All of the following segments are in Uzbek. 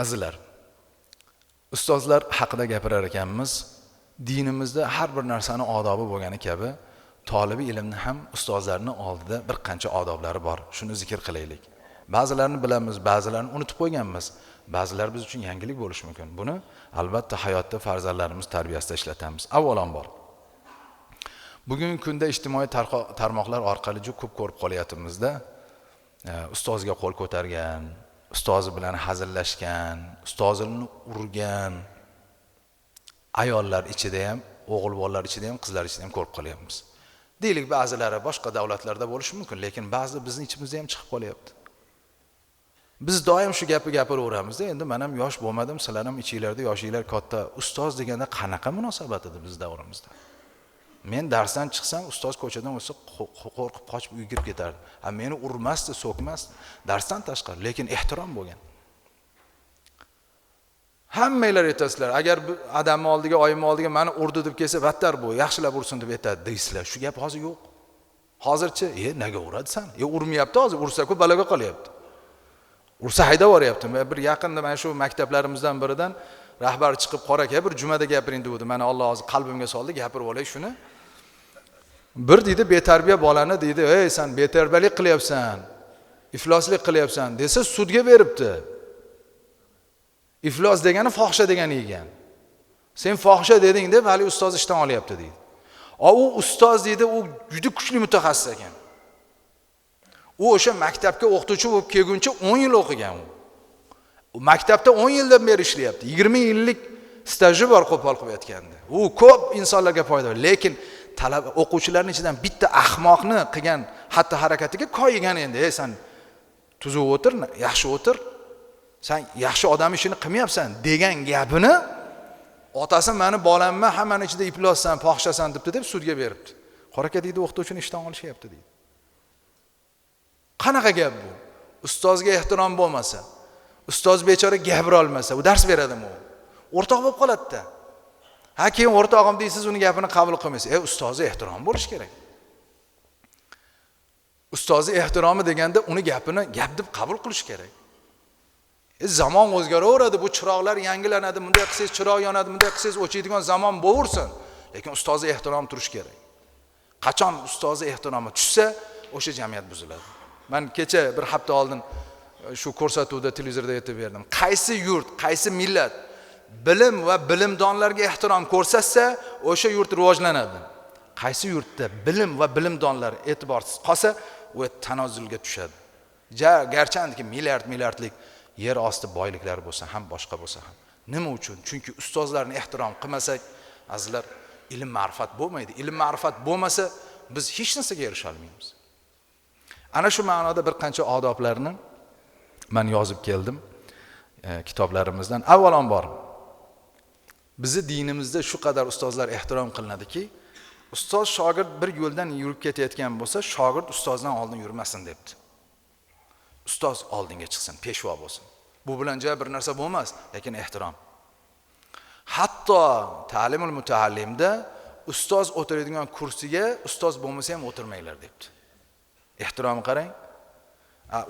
Azizlar, ustozlar haqida gapirar ekanmiz. Dinimizda har bir narsani odobi bo'lgani kabi, tolibi ilmni ham ustozlarning oldida bir qancha odoblari bor. Shuni zikr qilaylik. Ba'zilarini bilamiz, ba'zilarini unutib qo'yganmiz. Ba'zilar biz uchun yangilik bo'lishi mumkin. Buni albatta hayotda farzandlarimiz tarbiyasida ishlatamiz. Avvalambor, bugungi kunda ijtimoiy tarmoqlar orqali juda ko'p ko'rib qolyapmizda. Ustozga qo'l ko'targan, ustozi bilan hazillashgan, ustozini urgan ayollar ichida ham, o'g'il bolalar ichida ham, qizlar ichida ham ko'rib qolyapmiz. Deylik, ba'zilari boshqa davlatlarda bo'lishi mumkin, lekin ba'zi bizning ichimizda ham chiqib qolyapti. Biz doim shu gapni gapiraveramizda, endi men ham yosh bo'lmadim, sizlar ham ichinglarda yoshinglar katta. Ustoz deganda qanaqa munosabat edi biz davrimizda? Men darsdan chiqsam, ustoz ko'chadan o'tsa qo'rqib qochib uyga kirib ketardi. Meni urmasdi, so'kmasdi, darsdan tashqari, lekin ehtirom bo'lgan. Hammanglar aytasizlar, agar odamning oldiga, oyimning oldiga meni urdi deb kelsa, battar bu, yaxshilab ursin deb aytadi deysizlar. Shu gap hozir yo'q. Hozirchi, nega uradi san? Urmayapti hozir, ursa-ku baloga qolyapti. Ursa haydab yuboryapti. Bir yaqinda mana shu maktablarimizdan biridan rahbar chiqib, qora aka, bir jumada gapiring dedi. Mana Alloh hozir qalbimga soldi, gapirib olay shuni. Bir deydi, betarbiya bolani deydi, "Ey, sen betarbiyalik qilyapsan, ifloslik qilyapsan" desa, sudga beribdi. Iflos degani fohisha degani ekan. Sen fohisha deding deb hali ustoz ishdan olyapti deydi. U ustoz deydi, u juda kuchli mutaxassis ekan. U o'sha maktabga o'qituvchi bo'lib kelguncha 10 yil o'qigan u. Maktabda 10 yildan beri ishlayapti. 20 yillik staji bor qo'pol qilib aytganda. U ko'p insonlarga foyda beradi, lekin talaba o'quvchilarning ichidan bitta ahmoqni qilgan xatti harakatiga koyigan endi. "Ey, sen tuzuk o'tir, yaxshi o'tir. Sen yaxshi odam ishini qilmayapsan" degan gapini otasi meni bolamman, hammaning ichida iplossan, fohishasan deb sudga beribdi. Qora aka deydi, o'qituvchini ishdan olishyapti deydi. Qanaqa gap bu? Ustozga ehtirom bo'lmasa, ustoz bechora gapira olmasa, u dars beradimi u? O'rtoq bo'lib qoladi-da. Keyin o'rtog'im deysiz, uni gapini qabul qilmaysiz. Ustozi ehtirom bo'lish kerak. Ustozi ehtiromi deganda uni gapini gap deb qabul qilish kerak. Zamon o'zgaraveradi, bu chiroqlar yangilanadi, bunday qilsangiz chiroq yonadi, bunday qilsangiz o'chiydigan zamon bo'versin. Lekin ustozi ehtirom turish kerak. Qachon ustozi ehtiromi tushsa, o'sha jamiyat buziladi. Men kecha bir hafta oldin shu ko'rsatuvda televizorda aytib berdim. Qaysi yurt, qaysi millat bilim va bilimdonlarga ehtirom ko'rsatsa, o'sha yurt rivojlanadi. Qaysi yurtda bilim va bilimdonlar e'tiborsiz qolsa, u tanazzulga tushadi. Garchandiki milliardlik yer osti boyliklari bo'lsa ham, boshqa bo'lsa ham. Nima uchun? Chunki ustozlarni ehtirom qilmasak, azizlar, ilm ma'rifat bo'lmaydi. Ilm ma'rifat bo'lmasa, biz hech narsaga erisha olmaymiz. Ana shu ma'noda bir qancha odoblarni men yozib keldim kitoblarimizdan. Avvalambor, bizi dinimizda shu qadar ustozlar ehtirom qilinadiki, ustoz shogird bir yo'ldan yurib ketayotgan bo'lsa, shogird ustozdan oldin yurmasin debdi. Ustoz oldinga chiqsin, peshvo bo'lsin. Bu bilan bir narsa bo'lmas, lekin ehtirom. Hatto ta'limul mutaallimda ustoz o'tiradigan kursiga ustoz bo'lmasa ham o'tirmanglar debdi. Ehtiromni qarang.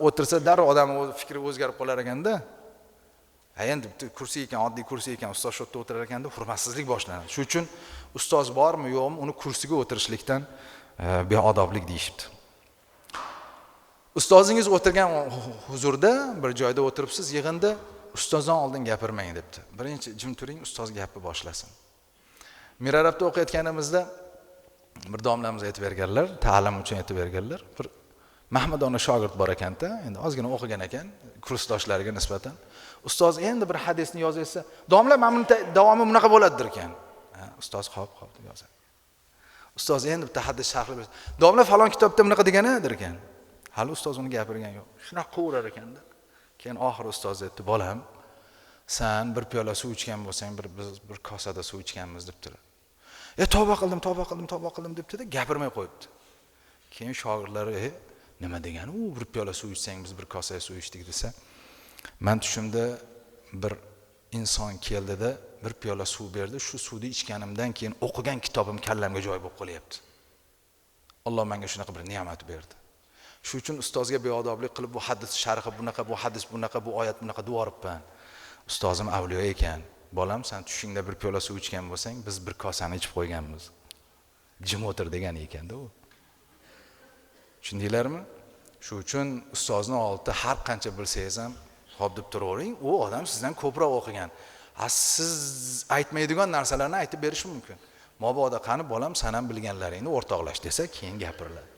O'tirsa darrov odam fikri o'zgarib qolar ekanda. Endi kursi ekan, oddiy kursi ekan, ustoz shu yerda o'tirar ekanda, hurmatsizlik boshlanadi. Shuning uchun ustoz bormi, yo'qmi, uni kursiga o'tirishlikdan beodoblik deyishibdi. Ustozingiz o'tirgan huzurda bir joyda o'tiribsiz, yig'inda, ustozdan oldin gapirmang debdi. Birinchi jim turing, ustoz gapni boshlasin. Mirarabda o'qiyotganimizda bir domlamiz aytib berganlar, ta'lim uchun aytib berganlar. Bir Mahmadona shogird bor ekanda, endi ozgina o'qigan ekan, kursdoshlariga nisbatan. Ustoz endi bir hadisni yozsa, domla mana buni davomi bunaqa bo'ladi ekan. Ustoz qop deb yozadi. Ustoz endi bitta hadis sharhlab beradi. Domla falon kitobda bunaqa degani ekan. Hali ustoz uni gapirgan yo'q. Shunaqa qilaverar ekanda. Keyin oxir ustoz aytdi, "Bolam, sen bir piyola suv ichgan bo'lsang, biz bir kosada suv ichganmiz" debdi. Tavba qildim debdi-da, gapirmay qo'yibdi. Keyin shogirdlari, "Nima degani u, bir piyola suv ichsang, biz bir kosa suv ichdik" desa, men tushimda bir inson keldida bir piyola suv berdi. Shu suvni ichganimdan keyin o'qigan kitobim kallamga joy bo'lib qolyapti. Alloh menga shunaqa bir ne'mat berdi. Shu uchun ustozga beodoblik qilib bu hadis sharhi bunaqa, bu hadis bunaqa, bu oyat bunaqa devoribman. ustozim avliyo ekan. Bolam, sen tushingda bir piyola suv ichgan bo'lsang, biz bir kosani ichib qo'yganmiz. Jim o'tir degan ekanda u. Tushundinglarmi? Shu uchun ustozni oldida har qancha bilsangiz ham xo'p deb turavering, u odam sizdan ko'proq o'qigan. Siz aytmaydigan narsalarni aytib berish mumkin. Mabodo qani bolam, sen ham bilganlaringni o'rtoqlash desa, keyin gapiriladi.